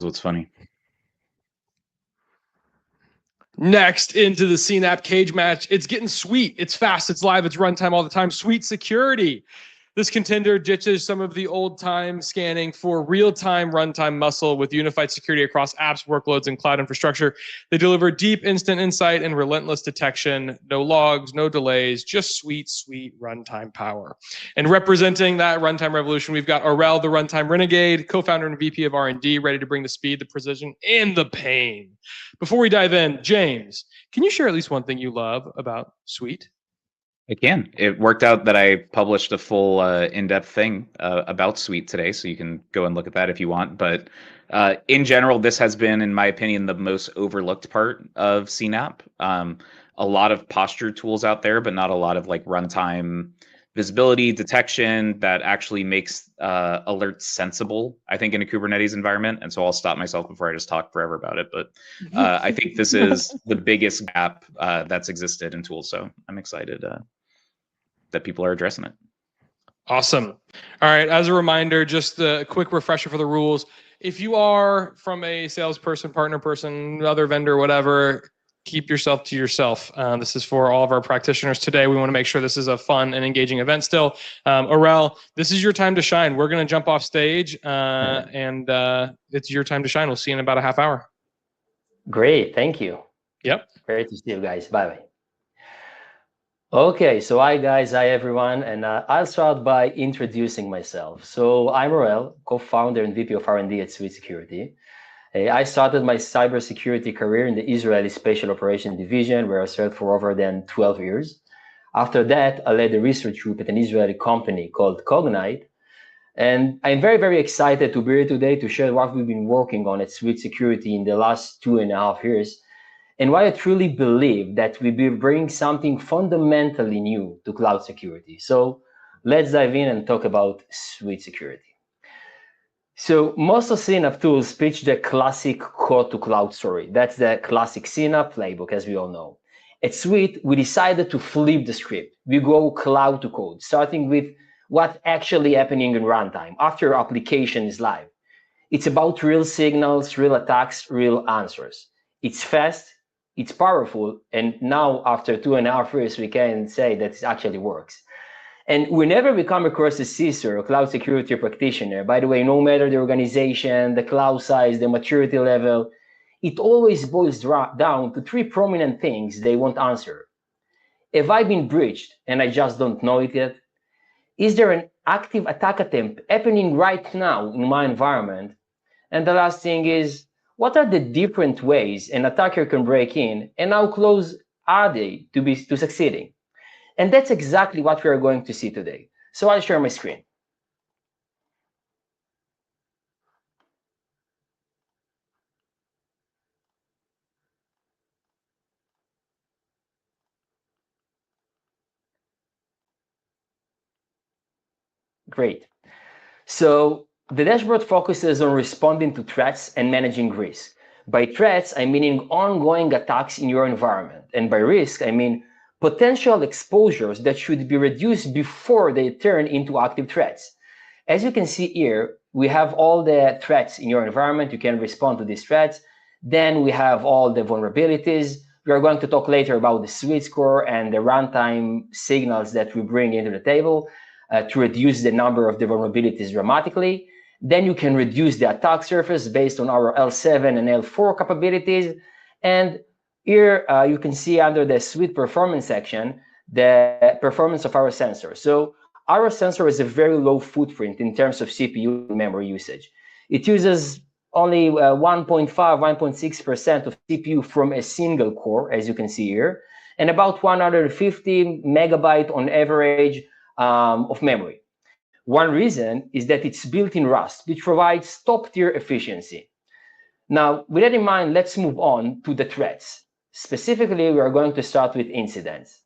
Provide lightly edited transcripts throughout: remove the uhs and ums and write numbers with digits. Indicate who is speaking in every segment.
Speaker 1: what's funny.
Speaker 2: Next into the CNAPP cage match. It's getting sweet. It's fast. It's live. It's runtime all the time. Sweet security. This contender ditches some of the old-time scanning for real-time runtime muscle with unified security across apps, workloads, and cloud infrastructure. They deliver deep instant insight and relentless detection. No logs, no delays, just sweet, sweet runtime power. And representing that runtime revolution, we've got Orel, the runtime renegade, co-founder and VP of R&D, ready to bring the speed, the precision, and the pain. Before we dive in, James, can you share at least one thing you love about Sweet?
Speaker 1: I can. It worked out that I published a full in-depth thing about Sweet today, so you can go and look at that if you want. But in general, this has been, in my opinion, the most overlooked part of CNAPP. A lot of posture tools out there, but not a lot of like runtime visibility detection that actually makes alerts sensible, I think, in a Kubernetes environment. And so I'll stop myself before I just talk forever about it. But I think this is the biggest gap that's existed in tools. So I'm excited that people are addressing it.
Speaker 2: Awesome. All right. As a reminder, just a quick refresher for the rules. If you are from a salesperson, partner person, other vendor, whatever, keep yourself to yourself. This is for all of our practitioners today. We want to make sure this is a fun and engaging event still. Orel, this is your time to shine. We're going to jump off stage and it's your time to shine. We'll see you in about a half hour.
Speaker 3: Great. Thank you.
Speaker 2: Yep.
Speaker 3: Great to see you guys. Bye-bye. Okay, so hi guys, hi everyone, and I'll start by introducing myself. So I'm Orel, co-founder and VP of R&D at Sweet Security. I started my cybersecurity career in the Israeli Special Operations Division, where I served for over 12 years. After that, I led a research group at an Israeli company called Cognite. And I'm very, very excited to be here today to share what we've been working on at Sweet Security in the last 2.5 years, and why I truly believe that we will bring something fundamentally new to cloud security. So let's dive in and talk about Sweet Security. So most of CNAPP tools pitch the classic code to cloud story. That's the classic CNAPP playbook, as we all know. At Sweet, we decided to flip the script. We go cloud to code, starting with what's actually happening in runtime after your application is live. It's about real signals, real attacks, real answers. It's fast, it's powerful, and now after 2.5 years, we can say that it actually works. And whenever we come across a CISO or a cloud security practitioner, by the way, no matter the organization, the cloud size, the maturity level, it always boils down to 3 prominent things they won't answer. Have I been breached and I just don't know it yet? Is there an active attack attempt happening right now in my environment? And the last thing is, what are the different ways an attacker can break in, and how close are they to succeeding? And that's exactly what we are going to see today. So I'll share my screen. Great. So the dashboard focuses on responding to threats and managing risk. By threats, I mean ongoing attacks in your environment. And by risk, I mean potential exposures that should be reduced before they turn into active threats. As you can see here, we have all the threats in your environment. You can respond to these threats. Then we have all the vulnerabilities. We are going to talk later about the sweet score and the runtime signals that we bring into the table to reduce the number of the vulnerabilities dramatically. Then you can reduce the attack surface based on our L7 and L4 capabilities. And here you can see under the Sweet performance section, the performance of our sensor. So our sensor is a very low footprint in terms of CPU and memory usage. It uses only 1.5, 1.6% of CPU from a single core, as you can see here, and about 150 megabyte on average of memory. One reason is that it's built in Rust, which provides top-tier efficiency. Now, with that in mind, let's move on to the threats. Specifically, we are going to start with incidents.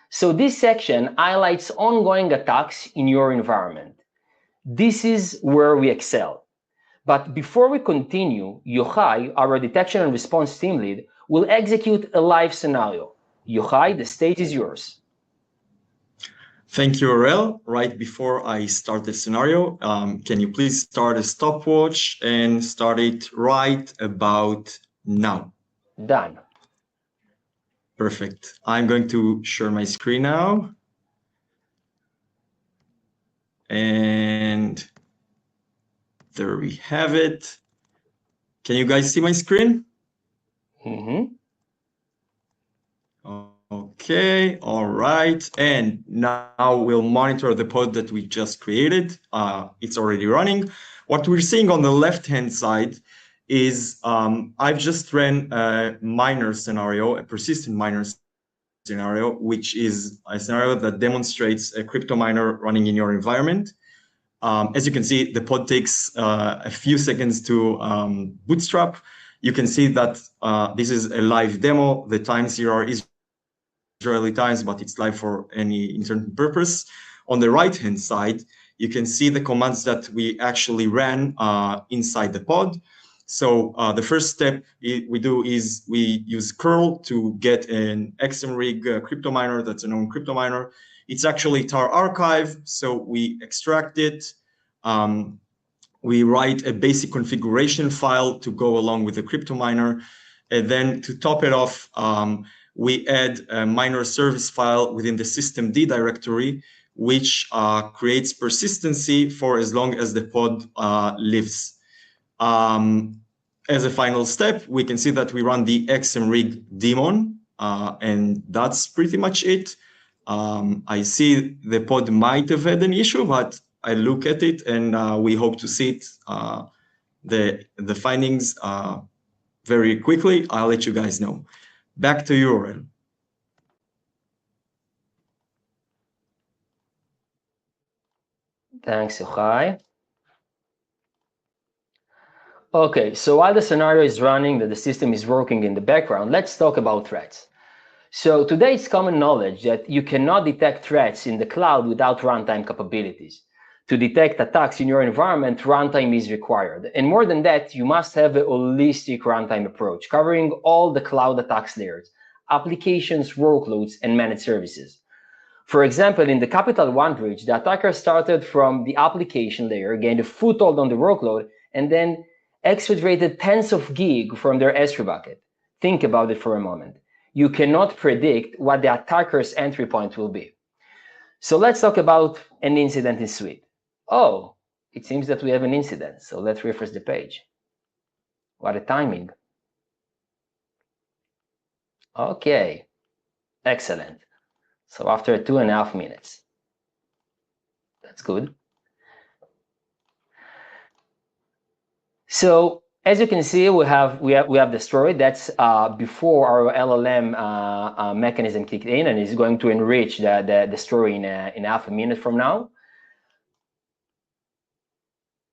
Speaker 3: So this section highlights ongoing attacks in your environment. This is where we excel. But before we continue, Yochai, our detection and response team lead, will execute a live scenario. Yochai, the stage is yours.
Speaker 4: Thank you, Orel. Right before I start the scenario, can you please start a stopwatch and start it right about now?
Speaker 3: Done.
Speaker 4: Perfect. I'm going to share my screen now. And there we have it. Can you guys see my screen?
Speaker 3: Mm-hmm.
Speaker 4: Okay, all right. And now we'll monitor the pod that we just created. It's already running. What we're seeing on the left-hand side is I've just ran a miner scenario, a persistent miner scenario, which is a scenario that demonstrates a crypto miner running in your environment. As you can see, the pod takes a few seconds to bootstrap. You can see that this is a live demo. The times here are Israeli times, but it's live for any internet purpose. On the right-hand side, you can see the commands that we actually ran inside the pod. So the first step we do is we use curl to get an XMRig crypto miner that's a known crypto miner. It's actually tar archive, so we extract it. We write a basic configuration file to go along with the crypto miner. And then to top it off, we add a miner service file within the systemd directory, which creates persistency for as long as the pod lives. As a final step, we can see that we run the XMRig daemon, and that's pretty much it. I see the pod might have had an issue, but I look at it and we hope to see it, the findings very quickly. I'll let you guys know. Back to you, Orel.
Speaker 3: Thanks, Yochai. Okay, so while the scenario is running, that the system is working in the background, let's talk about threats. So today it's common knowledge that you cannot detect threats in the cloud without runtime capabilities. To detect attacks in your environment, runtime is required. And more than that, you must have a holistic runtime approach, covering all the cloud attacks layers, applications, workloads, and managed services. For example, in the Capital One breach, the attacker started from the application layer, gained a foothold on the workload, and then exfiltrated tens of gig from their S3 bucket. Think about it for a moment. You cannot predict what the attacker's entry point will be. So let's talk about an incident in Suite. Oh, it seems that we have an incident. So let's refresh the page. What a timing. Okay, excellent. So after 2.5 minutes, that's good. So as you can see, we have the story that's before our LLM mechanism kicked in, and is going to enrich the story in half a minute from now.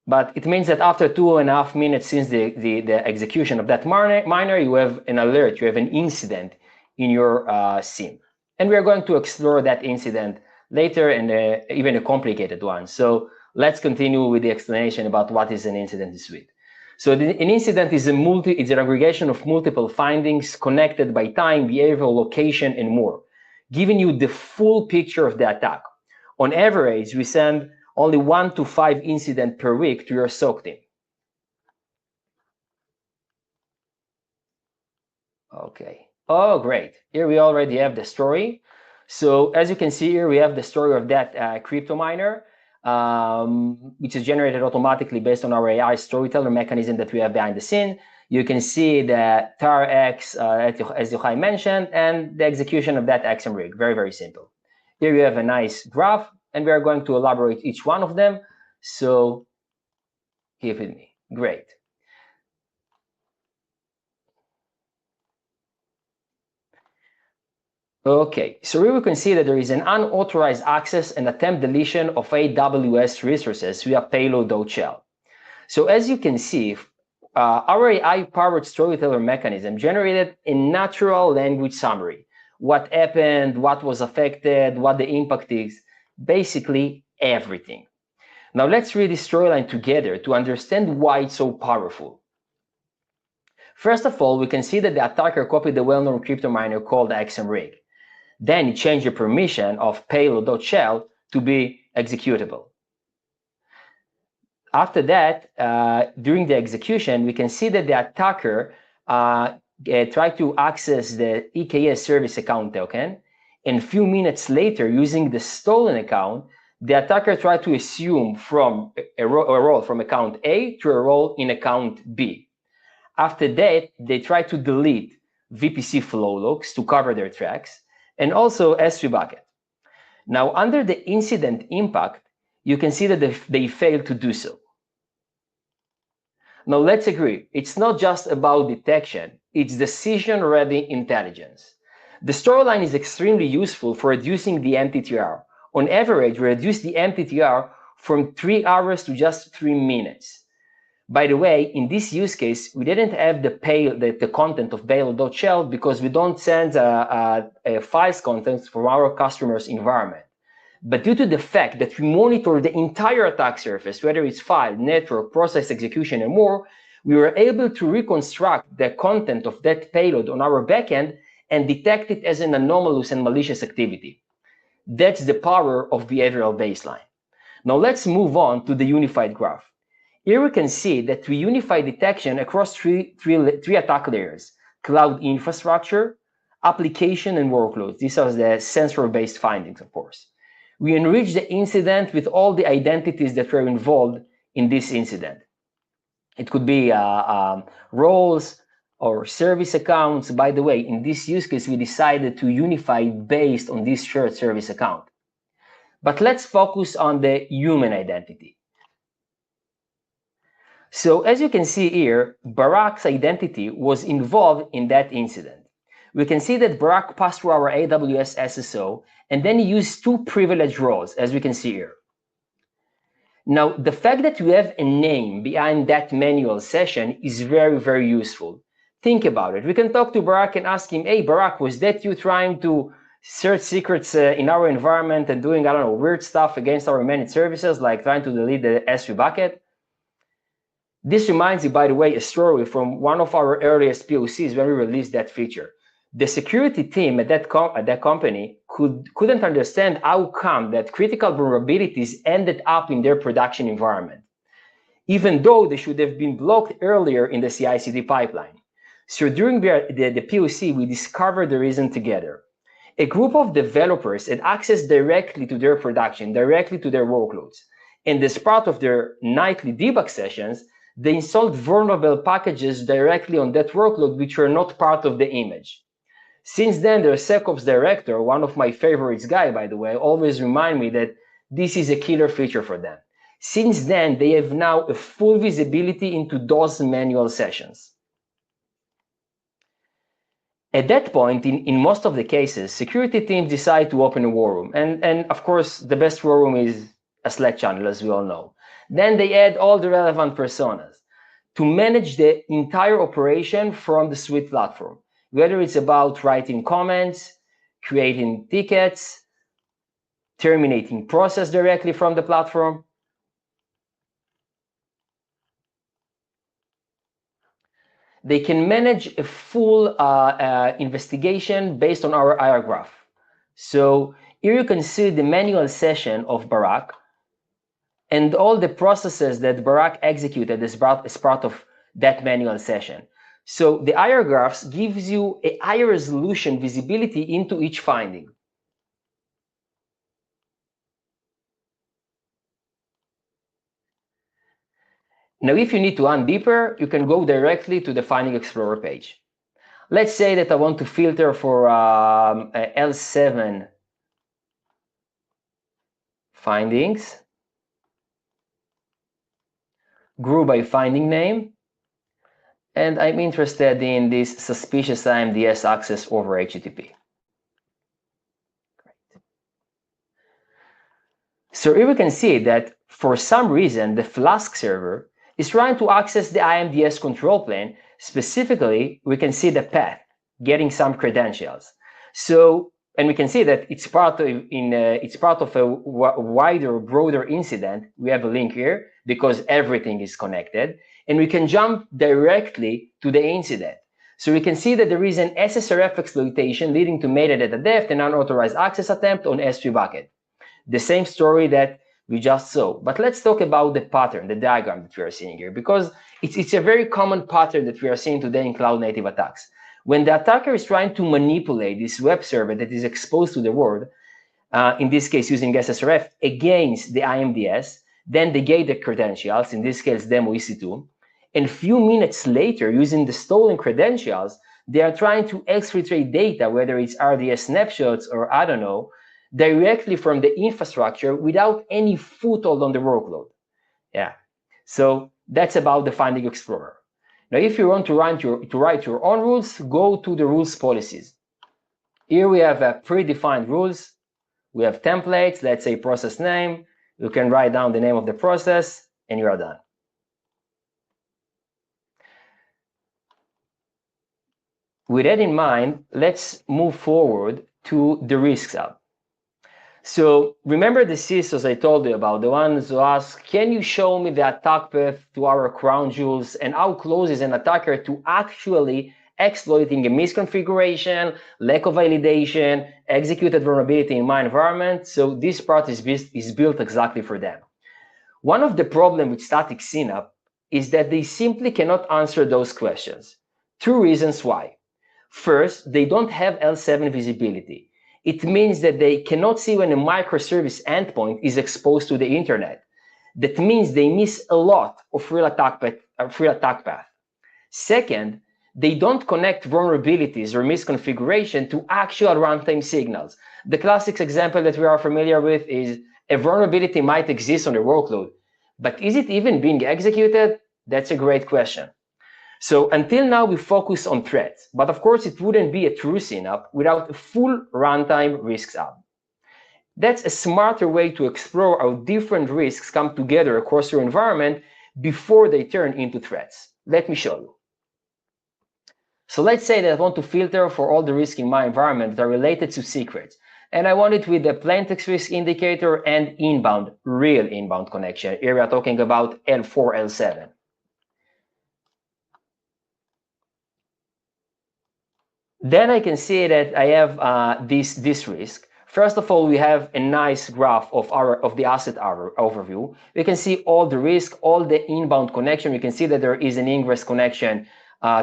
Speaker 3: But it means that after 2.5 minutes since the execution of that miner, you have an alert, you have an incident in your SIEM. And we are going to explore that incident later, and even a complicated one. So let's continue with the explanation about what is an incident in Suite. So an incident is it's an aggregation of multiple findings connected by time, behavior, location, and more, giving you the full picture of the attack. On average, we send only 1 to 5 incidents per week to your SOC team. Okay. Oh, great. Here we already have the story. So as you can see here, we have the story of that crypto miner, which is generated automatically based on our AI storyteller mechanism that we have behind the scene. You can see the TAR-X, as Yochai mentioned, and the execution of that XMRig. Very, very simple. Here you have a nice graph, and we are going to elaborate each one of them. So keep with me. Great. Okay, so here we can see that there is an unauthorized access and attempt deletion of AWS resources via payload.shell. So as you can see, our AI-powered storyteller mechanism generated a natural language summary. What happened, what was affected, what the impact is, basically everything. Now let's read this storyline together to understand why it's so powerful. First of all, we can see that the attacker copied the well-known crypto miner called XMRig. Then you change the permission of payload.shell to be executable. After that, during the execution, we can see that the attacker tried to access the EKS service account token. And a few minutes later, using the stolen account, the attacker tried to assume from a role from account A to a role in account B. After that, they tried to delete VPC flow logs to cover their tracks, and also S3 bucket. Now, under the incident impact, you can see that they failed to do so. Now, let's agree, it's not just about detection, it's decision-ready intelligence. The storyline is extremely useful for reducing the MTTR. On average, we reduce the MTTR from 3 hours to just 3 minutes. By the way, in this use case, we didn't have the content of payload.shell because we don't send files contents from our customer's environment. But due to the fact that we monitor the entire attack surface, whether it's file, network, process execution, and more, we were able to reconstruct the content of that payload on our backend and detect it as an anomalous and malicious activity. That's the power of behavioral baseline. Now let's move on to the unified graph. Here we can see that we unify detection across three attack layers: cloud infrastructure, application, and workloads. These are the sensor-based findings, of course. We enrich the incident with all the identities that were involved in this incident. It could be roles or service accounts. By the way, in this use case, we decided to unify based on this shared service account. But let's focus on the human identity. So as you can see here, Barak's identity was involved in that incident. We can see that Barak passed through our AWS SSO, and then he used 2 privileged roles, as we can see here. Now, the fact that we have a name behind that manual session is very, very useful. Think about it. We can talk to Barak and ask him, hey, Barak, was that you trying to search secrets in our environment and doing, I don't know, weird stuff against our managed services, like trying to delete the S3 bucket? This reminds me, by the way, a story from one of our earliest POCs when we released that feature. The security team at that company couldn't understand how come that critical vulnerabilities ended up in their production environment, even though they should have been blocked earlier in the CI/CD pipeline. So during the POC, we discovered the reason together. A group of developers had access directly to their production, directly to their workloads. And as part of their nightly debug sessions, they installed vulnerable packages directly on that workload, which were not part of the image. Since then, their SecOps director, one of my favorites guy, by the way, always remind me that this is a killer feature for them. Since then, they have now a full visibility into those manual sessions. At that point, in most of the cases, security teams decide to open a war room. And of course, the best war room is a Slack channel, as we all know. Then they add all the relevant personas to manage the entire operation from the Suite platform, whether it's about writing comments, creating tickets, terminating process directly from the platform. They can manage a full investigation based on our IR graph. So here you can see the manual session of Barak and all the processes that Barak executed as part of that manual session. So the IR graphs gives you a higher resolution visibility into each finding. Now, if you need to hunt deeper, you can go directly to the Finding Explorer page. Let's say that I want to filter for L7 findings, grew by finding name, and I'm interested in this suspicious IMDS access over HTTP. Great. So here we can see that for some reason, the Flask server is trying to access the IMDS control plane. Specifically, we can see the path, getting some credentials. So, and we can see that it's part of a wider, broader incident. We have a link here because everything is connected, and we can jump directly to the incident. So we can see that there is an SSRF exploitation leading to metadata theft and unauthorized access attempt on S3 bucket. The same story that we just saw. But let's talk about the pattern, the diagram that we are seeing here, because it's a very common pattern that we are seeing today in cloud native attacks. When the attacker is trying to manipulate this web server that is exposed to the world, in this case using SSRF, against the IMDS, then they get the credentials, in this case demo EC2, and a few minutes later, using the stolen credentials, they are trying to exfiltrate data, whether it's RDS snapshots or I don't know, directly from the infrastructure without any foothold on the workload. Yeah, so that's about the Finding Explorer. Now, if you want to write your own rules, go to the rules policies. Here we have predefined rules. We have templates, let's say process name. You can write down the name of the process and you are done. With that in mind, let's move forward to the risks hub. So remember the CISOs I told you about, the ones who ask, can you show me the attack path to our crown jewels and how close is an attacker to actually exploiting a misconfiguration, lack of validation, executed vulnerability in my environment? So this part is built exactly for them. One of the problems with static CNAPP is that they simply cannot answer those questions. Two reasons why. First, they don't have L7 visibility. It means that they cannot see when a microservice endpoint is exposed to the internet. That means they miss a lot of real attack path. Second, they don't connect vulnerabilities or misconfiguration to actual runtime signals. The classic example that we are familiar with is a vulnerability might exist on a workload, but is it even being executed? That's a great question. So until now, we focus on threats, but of course, it wouldn't be a true CNAPP without a full runtime risks hub. That's a smarter way to explore how different risks come together across your environment before they turn into threats. Let me show you. So let's say that I want to filter for all the risks in my environment that are related to secrets. And I want it with the plaintext risk indicator and inbound, real inbound connection. Here we are talking about L4, L7. Then I can see that I have this risk. First of all, we have a nice graph of the asset overview. We can see all the risk, all the inbound connection. We can see that there is an ingress connection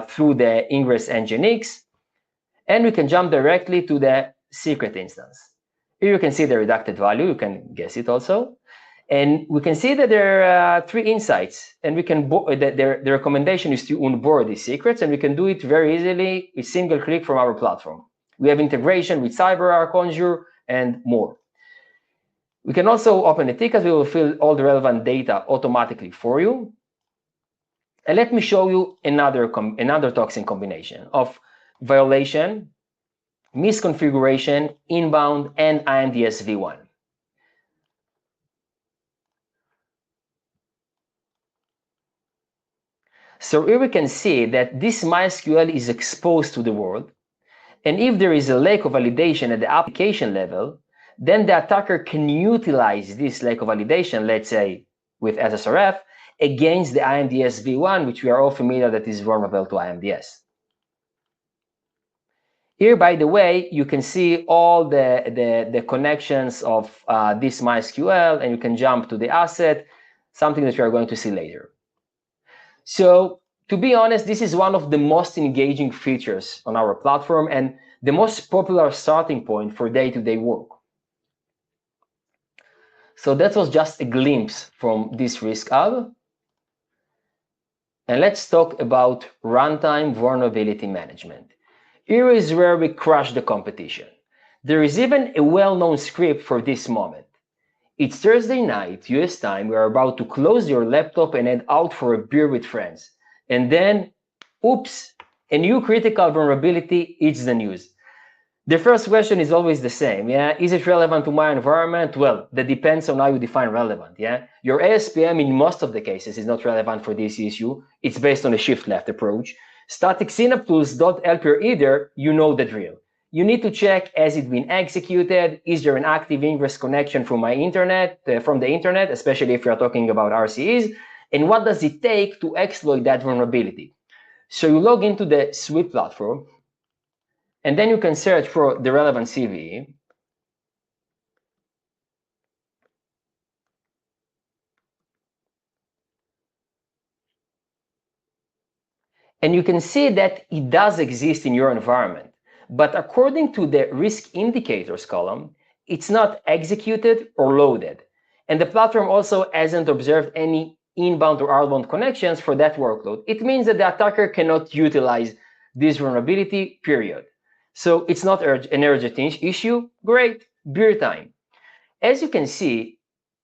Speaker 3: through the ingress nginx, and we can jump directly to the secret instance. Here you can see the redacted value. You can guess it also. And we can see that there are 3 insights, and we can the recommendation is to onboard these secrets, and we can do it very easily with single click from our platform. We have integration with CyberArk, Conjure, and more. We can also open a ticket. We will fill all the relevant data automatically for you. And let me show you another toxin combination of violation, misconfiguration, inbound, and IMDS v1. So here we can see that this MySQL is exposed to the world. And if there is a lack of validation at the application level, then the attacker can utilize this lack of validation, let's say with SSRF, against the IMDS v1, which we are all familiar that is vulnerable to IMDS. Here, by the way, you can see all the connections of this MySQL, and you can jump to the asset, something that we are going to see later. So to be honest, this is one of the most engaging features on our platform and the most popular starting point for day-to-day work. So that was just a glimpse from this risk hub. And let's talk about runtime vulnerability management. Here is where we crush the competition. There is even a well-known script for this moment. It's Thursday night, US time. We are about to close your laptop and head out for a beer with friends. And then, oops, a new critical vulnerability hits the news. The first question is always the same, yeah? Is it relevant to my environment? Well, that depends on how you define relevant, yeah? Your ASPM in most of the cases is not relevant for this issue. It's based on a shift-left approach. Static CNAPP tools don't help you either. You know the drill. You need to check, has it been executed? Is there an active ingress connection from the internet, especially if you're talking about RCEs? And what does it take to exploit that vulnerability? So you log into the Sweet platform, and then you can search for the relevant CVE. And you can see that it does exist in your environment. But according to the risk indicators column, it's not executed or loaded. And the platform also hasn't observed any inbound or outbound connections for that workload. It means that the attacker cannot utilize this vulnerability, period. So it's not an urgent issue. Great, beer time. As you can see,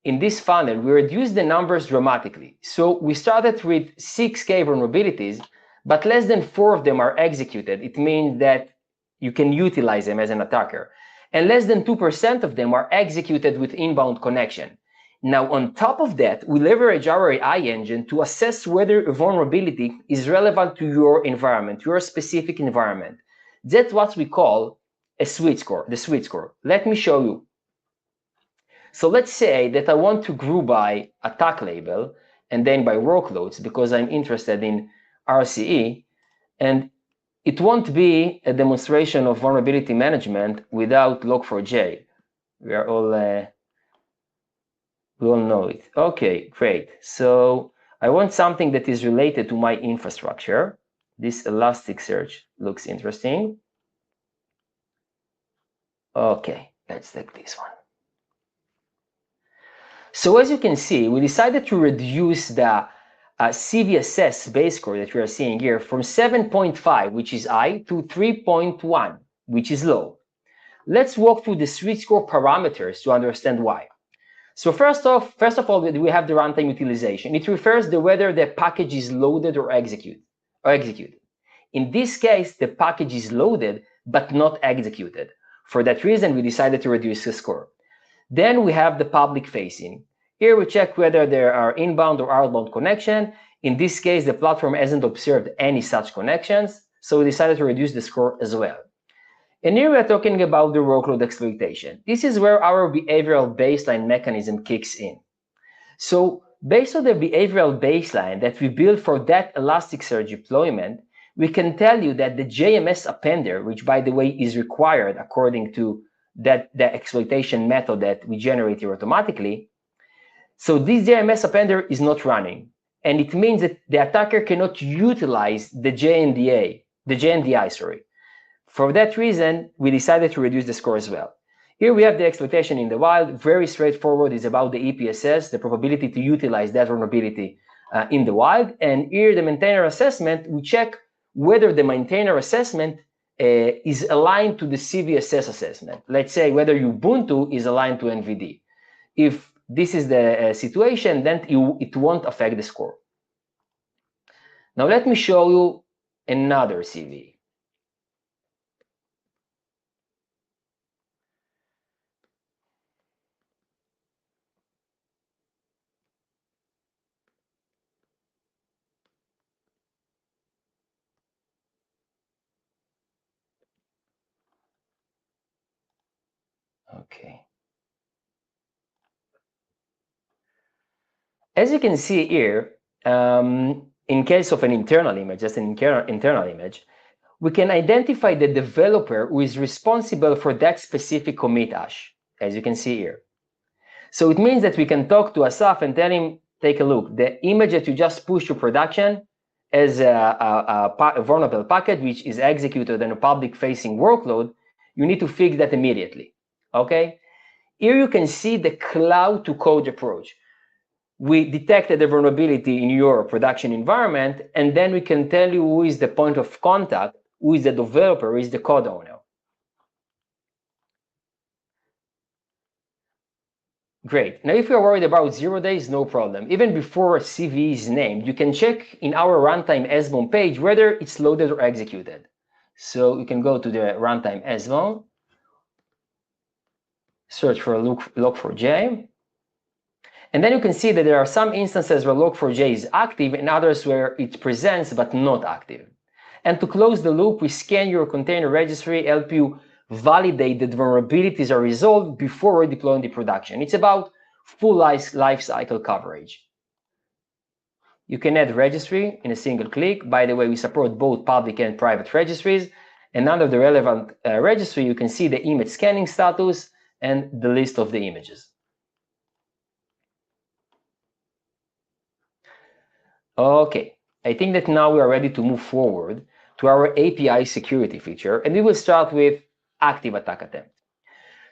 Speaker 3: in this funnel, we reduced the numbers dramatically. So we started with 6K vulnerabilities, but less than 4 of them are executed. It means that you can utilize them as an attacker. And less than 2% of them are executed with inbound connection. Now, on top of that, we leverage our AI engine to assess whether a vulnerability is relevant to your environment, your specific environment. That's what we call a sweet score, the sweet score. Let me show you. So let's say that I want to group by attack label and then by workloads because I'm interested in RCE, and it won't be a demonstration of vulnerability management without Log4j. We all know it. Okay, great. So I want something that is related to my infrastructure. This Elasticsearch looks interesting. Okay, let's take this one. So as you can see, we decided to reduce the CVSS base score that we are seeing here from 7.5, which is high, to 3.1, which is low. Let's walk through the sweet score parameters to understand why. So first of all, we have the runtime utilization. It refers to whether the package is loaded or executed. In this case, the package is loaded but not executed. For that reason, we decided to reduce the score. Then we have the public facing. Here we check whether there are inbound or outbound connection. In this case, the platform hasn't observed any such connections, so we decided to reduce the score as well. And here we are talking about the workload exploitation. This is where our behavioral baseline mechanism kicks in. So based on the behavioral baseline that we built for that Elasticsearch deployment, we can tell you that the JMS appender, which by the way is required according to the exploitation method that we generate here automatically. So this JMS appender is not running. And it means that the attacker cannot utilize the JNDI. For that reason, we decided to reduce the score as well. Here we have the exploitation in the wild, very straightforward. It's about the EPSS, the probability to utilize that vulnerability in the wild. And here the maintainer assessment, we check whether the maintainer assessment is aligned to the CVSS assessment. Let's say whether Ubuntu is aligned to NVD. If this is the situation, then it won't affect the score. Now let me show you another CV. Okay. As you can see here, in case of an internal image, just an internal image, we can identify the developer who is responsible for that specific commit hash, as you can see here. So it means that we can talk to Asaf and tell him, take a look, the image that you just pushed to production as a vulnerable packet, which is executed on a public-facing workload, you need to fix that immediately, okay? Here you can see the cloud-to-code approach. We detected the vulnerability in your production environment, and then we can tell you who is the point of contact, who is the developer, who is the code owner. Great. Now, if you're worried about 0 days, no problem. Even before a CV is named, you can check in our runtime SBOM page whether it's loaded or executed. So you can go to the runtime SBOM, search for Log4j, and then you can see that there are some instances where Log4j is active and others where it presents but not active. And to close the loop, we scan your container registry, help you validate that vulnerabilities are resolved before redeploying the production. It's about full life cycle coverage. You can add registry in a single click. By the way, we support both public and private registries. And under the relevant registry, you can see the image scanning status and the list of the images. Okay, I think that now we are ready to move forward to our API security feature, and we will start with active attack attempt.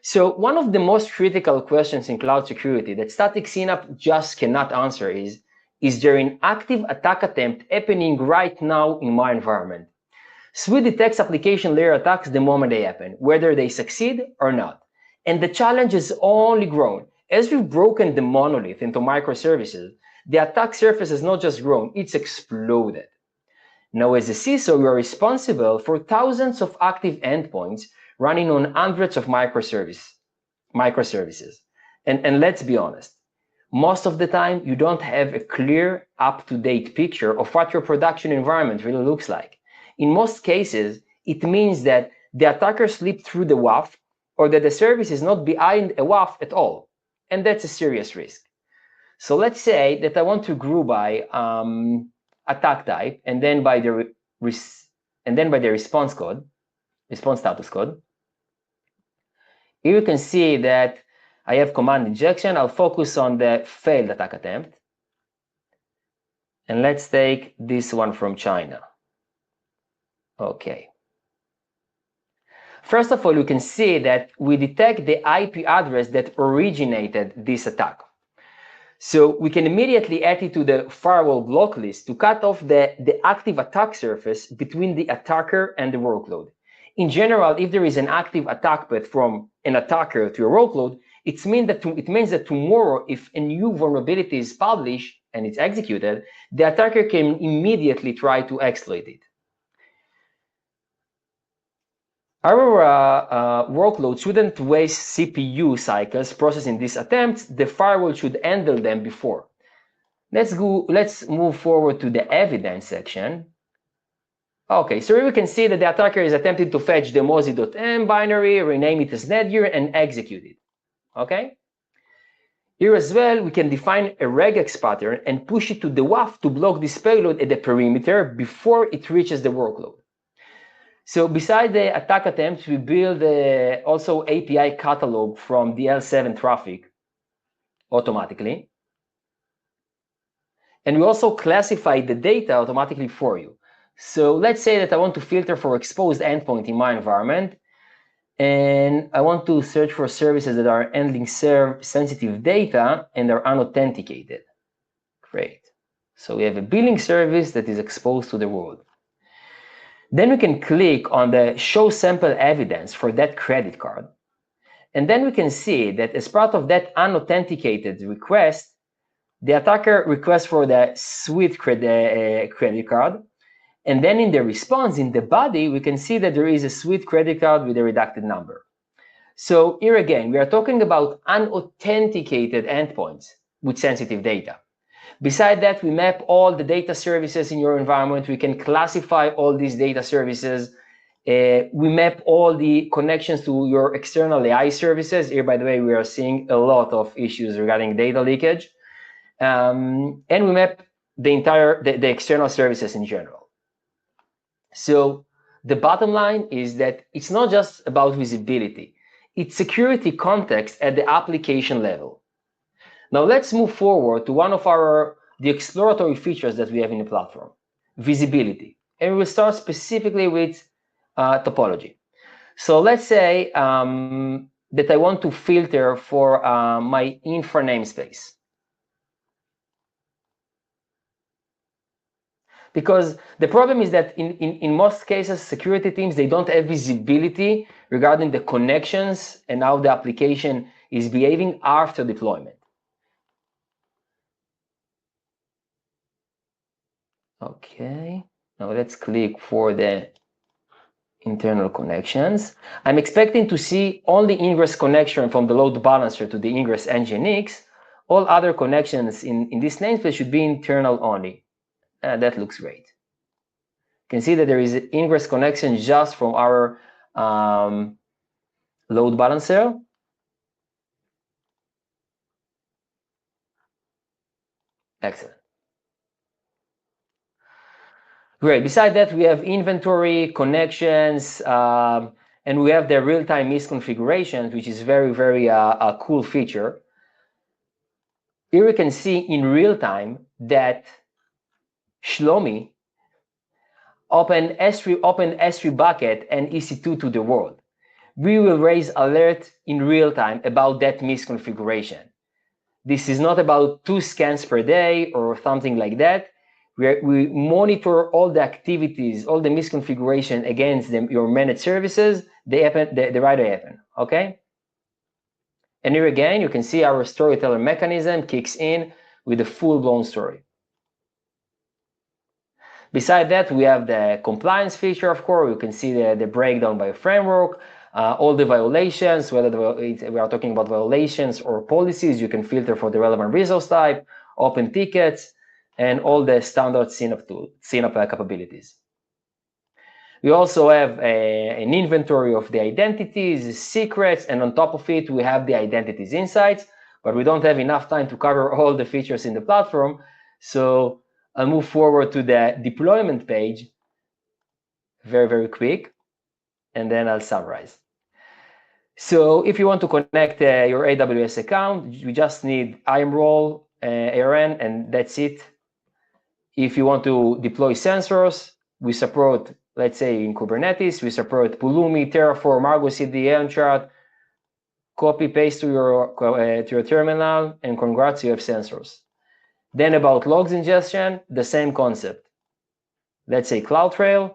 Speaker 3: So one of the most critical questions in cloud security that static CNAPP just cannot answer is there an active attack attempt happening right now in my environment? Sweet detects application layer attacks the moment they happen, whether they succeed or not. And the challenge has only grown. As we've broken the monolith into microservices, the attack surface has not just grown, it's exploded. Now, as a CISO, we are responsible for thousands of active endpoints running on hundreds of microservices. And let's be honest, most of the time, you don't have a clear, up-to-date picture of what your production environment really looks like. In most cases, it means that the attacker slipped through the WAF or that the service is not behind a WAF at all. And that's a serious risk. So let's say that I want to group by attack type and then by the response status code. Here you can see that I have command injection. I'll focus on the failed attack attempt. And let's take this one from China. Okay. First of all, you can see that we detect the IP address that originated this attack. So we can immediately add it to the firewall block list to cut off the active attack surface between the attacker and the workload. In general, if there is an active attack path from an attacker to a workload, it means that tomorrow, if a new vulnerability is published and it's executed, the attacker can immediately try to exploit it. Our workload shouldn't waste CPU cycles processing these attempts. The firewall should handle them before. Let's move forward to the evidence section. Okay, so here we can see that the attacker is attempting to fetch the mozy.m binary, rename it as Netgear, and execute it. Okay? Here as well, we can define a regex pattern and push it to the WAF to block this payload at the perimeter before it reaches the workload. So beside the attack attempts, we build also API catalog from the L7 traffic automatically. And we also classify the data automatically for you. So let's say that I want to filter for exposed endpoint in my environment, and I want to search for services that are handling sensitive data and are unauthenticated. Great. So we have a billing service that is exposed to the world. Then we can click on the show sample evidence for that credit card. And then we can see that as part of that unauthenticated request, the attacker requests for the sweet credit card. And then in the response, in the body, we can see that there is a sweet credit card with a redacted number. So here again, we are talking about unauthenticated endpoints with sensitive data. Besides that, we map all the data services in your environment. We can classify all these data services. We map all the connections to your external AI services. Here, by the way, we are seeing a lot of issues regarding data leakage. And we map the external services in general. So the bottom line is that it's not just about visibility. It's security context at the application level. Now let's move forward to one of the exploratory features that we have in the platform, visibility. And we will start specifically with topology. So let's say that I want to filter for my infra namespace. Because the problem is that in most cases, security teams, they don't have visibility regarding the connections and how the application is behaving after deployment. Okay, now let's click for the internal connections. I'm expecting to see only ingress connection from the load balancer to the ingress nginx. All other connections in this namespace should be internal only. That looks great. You can see that there is an ingress connection just from our load balancer. Excellent. Great. Besides that, we have inventory, connections, and we have the real-time misconfigurations, which is very a cool feature. Here we can see in real time that Shlomi open S3 bucket and EC2 to the world. We will raise alert in real time about that misconfiguration. This is not about 2 scans per day or something like that. We monitor all the activities, all the misconfiguration against your managed services. They happen, the right way happen, okay? And here again, you can see our storyteller mechanism kicks in with a full-blown story. Beside that, we have the compliance feature, of course. You can see the breakdown by framework, all the violations, whether we are talking about violations or policies, you can filter for the relevant resource type, open tickets, and all the standard CNAPP capabilities. We also have an inventory of the identities, secrets, and on top of it, we have the identities insights, but we don't have enough time to cover all the features in the platform. So I'll move forward to the deployment page very quick, and then I'll summarize. So if you want to connect your AWS account, you just need IAM ARN, and that's it. If you want to deploy sensors, we support, let's say in Kubernetes, we support Pulumi, Terraform, Argo CD, entrant. Copy paste to your terminal, and congrats, you have sensors. Then about logs ingestion, the same concept. Let's say CloudTrail,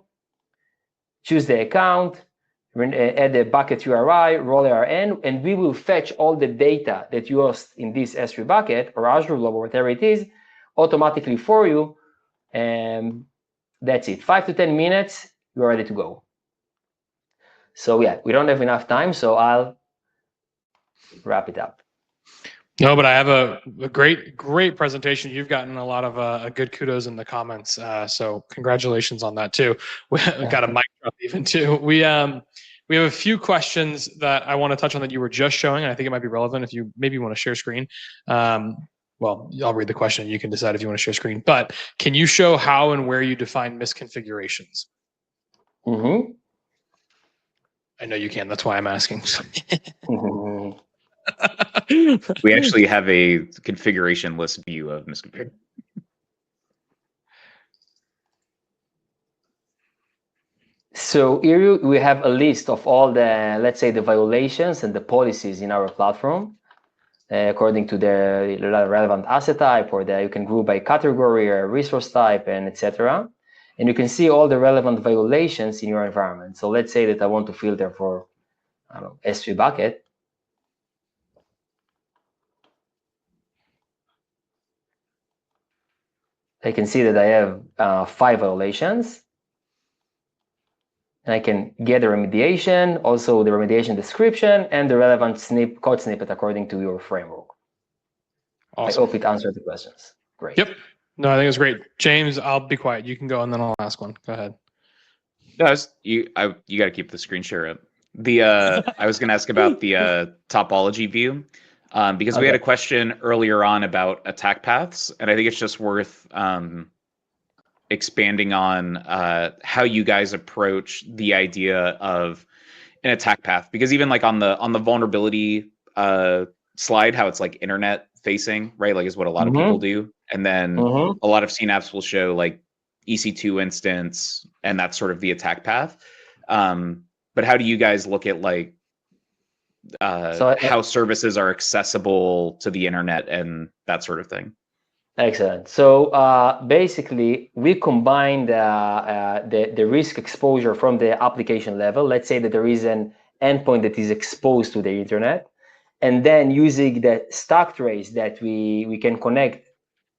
Speaker 3: choose the account, add the bucket URI, role ARN, and we will fetch all the data that you host in this S3 bucket or Azure Blob or whatever it is automatically for you. And that's it. 5 to 10 minutes, you're ready to go. So yeah, we don't have enough time, so I'll wrap it up.
Speaker 2: No, but I have a great presentation. You've gotten a lot of good kudos in the comments. So congratulations on that too. We got a mic drop even too. We have a few questions that I want to touch on that you were just showing. And I think it might be relevant if you maybe want to share screen. Well, I'll read the question. You can decide if you want to share screen. But can you show how and where you define misconfigurations?
Speaker 3: Mm-hmm.
Speaker 2: I know you can. That's why I'm asking.
Speaker 3: Mm-hmm.
Speaker 1: We actually have a configuration list view of misconfiguration.
Speaker 3: So here we have a list of all the, let's say, the violations and the policies in our platform, according to the relevant asset type, or you can group by category or resource type, and etc. And you can see all the relevant violations in your environment. So let's say that I want to filter for, I don't know, S3 bucket. I can see that I have 5 violations. And I can get the remediation, also the remediation description, and the relevant code snippet according to your framework. Awesome. I hope it answered the questions. Great.
Speaker 2: Yep. No, I think it's great. James, I'll be quiet. You can go, and then I'll ask one. Go ahead.
Speaker 1: No, you got to keep the screen share up. I was going to ask about the topology view, because we had a question earlier on about attack paths, and I think it's just worth expanding on how you guys approach the idea of an attack path, because even like on the vulnerability slide, how it's like internet facing, right? Like is what a lot of people do, and then a lot of CNAPPs will show like EC2 instance, and that's sort of the attack path. But how do you guys look at like how services are accessible to the internet and that sort of thing?
Speaker 3: Excellent. So basically, we combine the risk exposure from the application level. Let's say that there is an endpoint that is exposed to the internet, and then using the stack trace that we can connect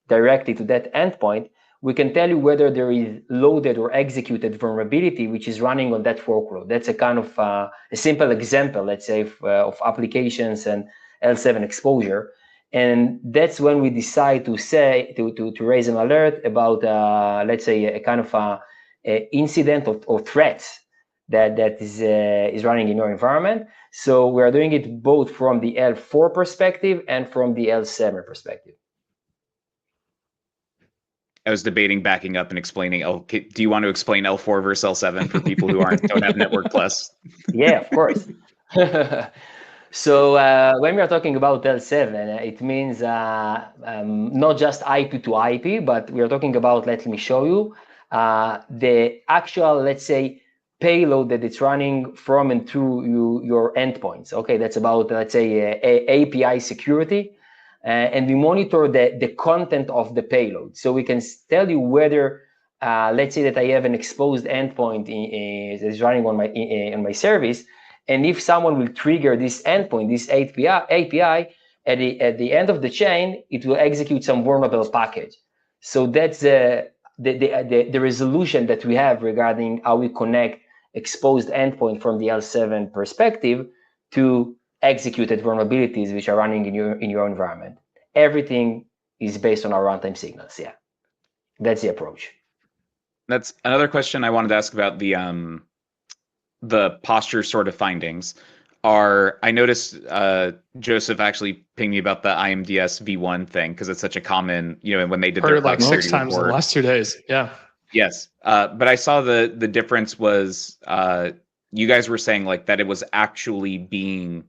Speaker 3: directly to that endpoint, we can tell you whether there is loaded or executed vulnerability which is running on that workload. That's a kind of a simple example, let's say, of applications and L7 exposure. And that's when we decide to say to raise an alert about let's say a kind of a incident or threat that is running in your environment. So we are doing it both from the L4 perspective and from the L7 perspective.
Speaker 1: I was debating backing up and explaining. Do you want to explain L4 versus L7 for people who don't have Network Plus?
Speaker 3: Yeah, of course. So when we are talking about L7, it means not just IP to IP, but we are talking about, let me show you, the actual, let's say, payload that it's running from and through your endpoints. Okay, that's about, let's say, API security. And we monitor the content of the payload. So we can tell you whether, let's say that I have an exposed endpoint that is running on my service, and if someone will trigger this endpoint, this API at the end of the chain, it will execute some vulnerable package. So that's the resolution that we have regarding how we connect exposed endpoint from the L7 perspective to executed vulnerabilities which are running in your environment. Everything is based on our runtime signals. Yeah, that's the approach.
Speaker 1: That's another question I wanted to ask about the posture sort of findings. I noticed Joseph actually pinged me about the IMDS v1 thing because it's such a common, when they did
Speaker 2: Heard
Speaker 1: their
Speaker 2: it like 6
Speaker 1: clarity
Speaker 2: times in the
Speaker 1: report.
Speaker 2: last 2 days. Yeah.
Speaker 1: Yes, but I saw the difference was you guys were saying like that it was actually being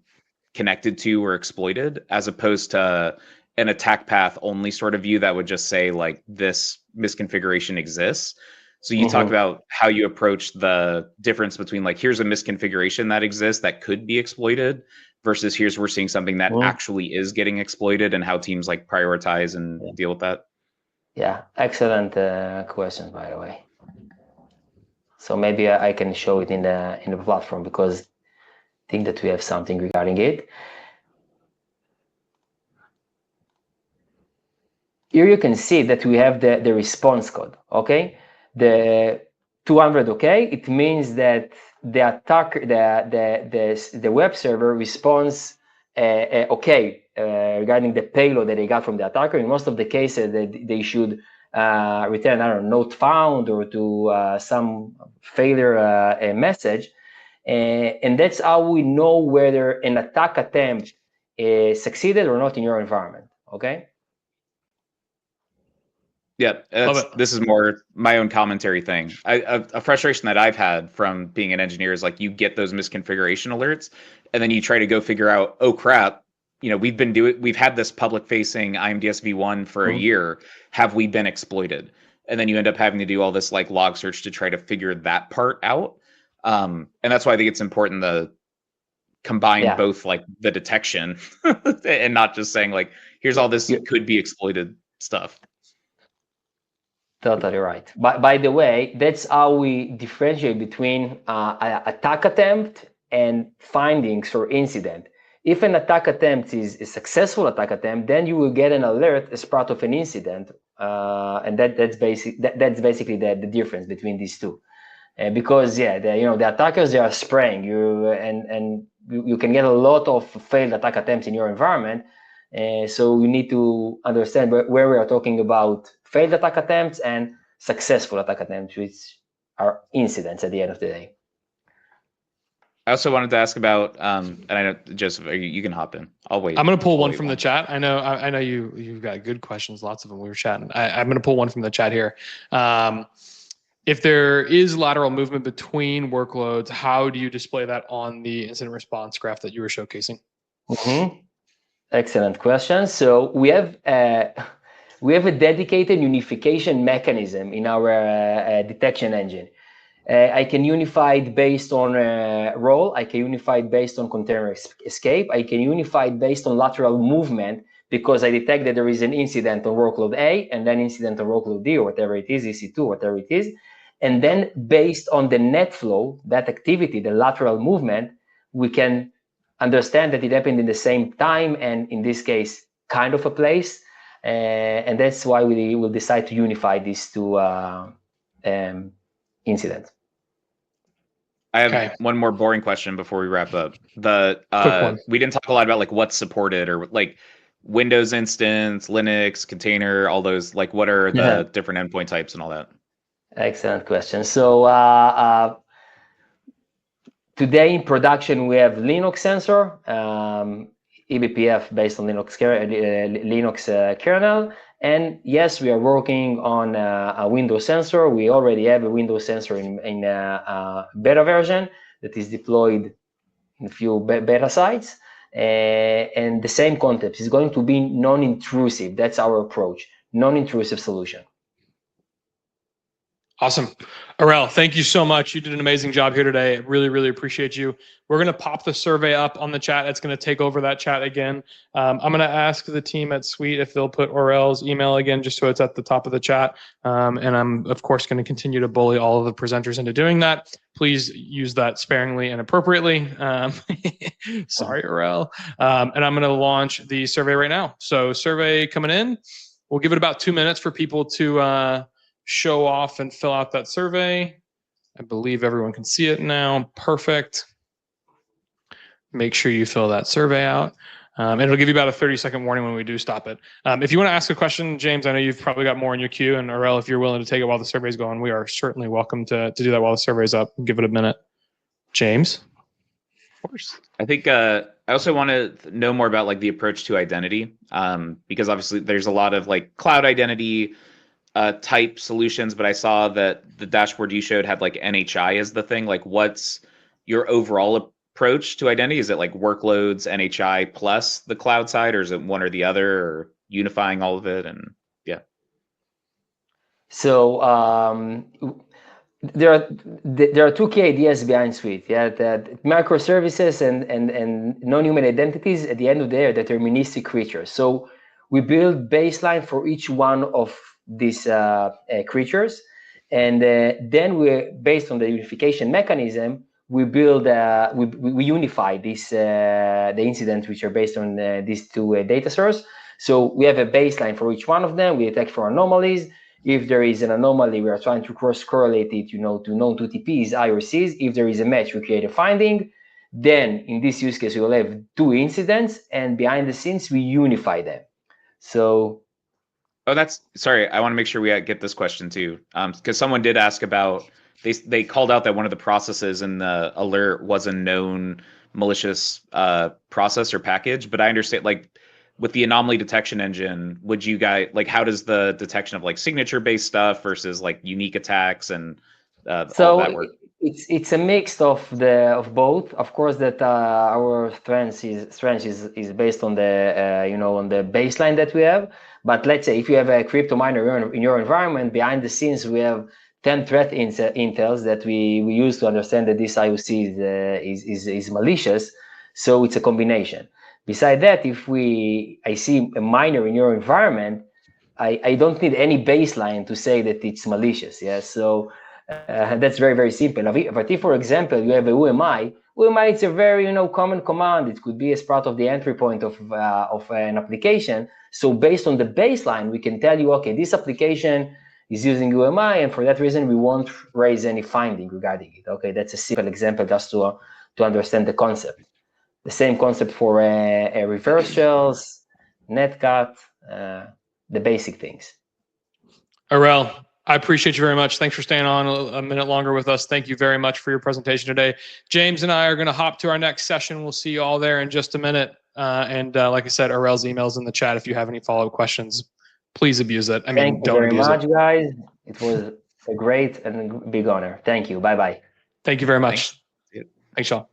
Speaker 1: connected to or exploited, as opposed to an attack path only sort of view that would just say like this misconfiguration exists. So you talk about how you approach the difference between like here's a misconfiguration that exists that could be exploited versus here's we're seeing something that actually is getting exploited, and how teams like prioritize and deal with that.
Speaker 3: Yeah, excellent question, by the way. So maybe I can show it in the platform because I think that we have something regarding it. Here you can see that we have the response code. Okay, the 200. Okay, it means that the attacker, the web server responds okay regarding the payload that they got from the attacker. In most of the cases, they should return, I don't know, not found, or to some failure message, and that's how we know whether an attack attempt succeeded or not in your environment. Okay.
Speaker 1: Yeah, this is more my own commentary thing. A frustration that I've had from being an engineer is like you get those misconfiguration alerts, and then you try to go figure out, oh crap, we've had this public facing IMDS v1 for a year. Have we been exploited? And then you end up having to do all this like log search to try to figure that part out. And that's why I think it's important to combine both like the detection and not just saying like here's all this could be exploited stuff.
Speaker 3: Totally right. By the way, that's how we differentiate between attack attempt and findings or incident. If an attack attempt is a successful attack attempt, then you will get an alert as part of an incident, and that's basically the difference between these two. Because the attackers, they are spraying you, and you can get a lot of failed attack attempts in your environment. So you need to understand where we are talking about failed attack attempts and successful attack attempts, which are incidents at the end of the day.
Speaker 1: I also wanted to ask about, and I know Joseph, you can hop in. I'll wait.
Speaker 2: I'm going to pull one from the chat. I know you've got good questions, lots of them. We were chatting. I'm going to pull one from the chat here. If there is lateral movement between workloads, how do you display that on the incident response graph that you were showcasing?
Speaker 3: Excellent question. So we have a dedicated unification mechanism in our detection engine. I can unify it based on role. I can unify it based on container escape. I can unify it based on lateral movement, because I detect that there is an incident on workload A and then incident on workload D, or whatever it is, EC2, whatever it is. And then based on the net flow, that activity, the lateral movement, we can understand that it happened in the same time, and in this case, kind of a place. And that's why we will decide to unify these two incidents.
Speaker 1: I have one more boring question before we wrap up. We didn't talk a lot about like what's supported, or like Windows instance, Linux, container, all those, like what are the different endpoint types and all that?
Speaker 3: Excellent question. So today in production, we have Linux sensor, eBPF based on Linux kernel, And yes, we are working on a Windows sensor. We already have a Windows sensor in a beta version that is deployed in a few beta sites. And the same concept is going to be non-intrusive. That's our approach, non-intrusive solution.
Speaker 2: Awesome. Orel, thank you so much. You did an amazing job here today. Really, really appreciate you. We're going to pop the survey up on the chat. It's going to take over that chat again. I'm going to ask the team at Suite if they'll put Orel's email again, just so it's at the top of the chat. And I'm, of course, going to continue to bully all of the presenters into doing that. Please use that sparingly and appropriately. Sorry, Orel. And I'm going to launch the survey right now. So survey coming in. We'll give it about 2 minutes for people to show off and fill out that survey. I believe everyone can see it now. Perfect. Make sure you fill that survey out. It'll give you about a 30-second warning when we do stop it. If you want to ask a question, James, I know you've probably got more in your queue, and Orel, if you're willing to take it while the survey's going, we are certainly welcome to do that while the survey's up. Give it a minute. James? Of course.
Speaker 1: I think I also want to know more about like the approach to identity, because obviously there's a lot of like cloud identity type solutions, but I saw that the dashboard you showed had like NHI as the thing. Like, what's your overall approach to identity? Is it like workloads, NHI plus the cloud side, or is it one or the other, or unifying all of it? And yeah.
Speaker 3: So there are two key ideas behind Suite. Yeah, that microservices and non-human identities at the end of the day are deterministic creatures. So we build baseline for each one of these creatures, and then we, based on the unification mechanism, we build we unify this the incidents which are based on these two data sources. So we have a baseline for each one of them. We detect for anomalies. If there is an anomaly, we are trying to cross-correlate it, to known TTPs, I or Cs. If there is a match, we create a finding. Then in this use case, we will have two incidents, and behind the scenes, we unify them. So.
Speaker 1: Oh, that's sorry. I want to make sure we get this question too, because someone did ask about. They called out that one of the processes in the alert was a known malicious process or package, but I understand like with the anomaly detection engine, would you guys like how does the detection of like signature based stuff versus like unique attacks and all of that work?
Speaker 3: It's a mix of both. Of course, that our strength is based on the on the baseline that we have. But let's say if you have a crypto miner in your environment, behind the scenes we have 10 threat intels that we use to understand that this IOC is malicious. So it's a combination. Beside that, if I see a miner in your environment, I don't need any baseline to say that it's malicious. Yeah, so that's very, very simple. But if, for example, you have a UMI, it's a very common command. It could be as part of the entry point of an application. So based on the baseline, we can tell you, okay, this application is using UMI, and for that reason, we won't raise any finding regarding it. Okay, that's a simple example just to understand the concept. The same concept for a reverse shells, netcat, the basic things.
Speaker 2: Orel, I appreciate you very much. Thanks for staying on a minute longer with us. Thank you very much for your presentation today. James and I are going to hop to our next session. We'll see you all there in just a minute. And like I said, Orel's email's in the chat. If you have any follow-up questions, please abuse it.
Speaker 3: Thank you very much, guys. It was a great and big honor. Thank you. Bye-bye.
Speaker 2: Thank you very much. Thanks, y'all.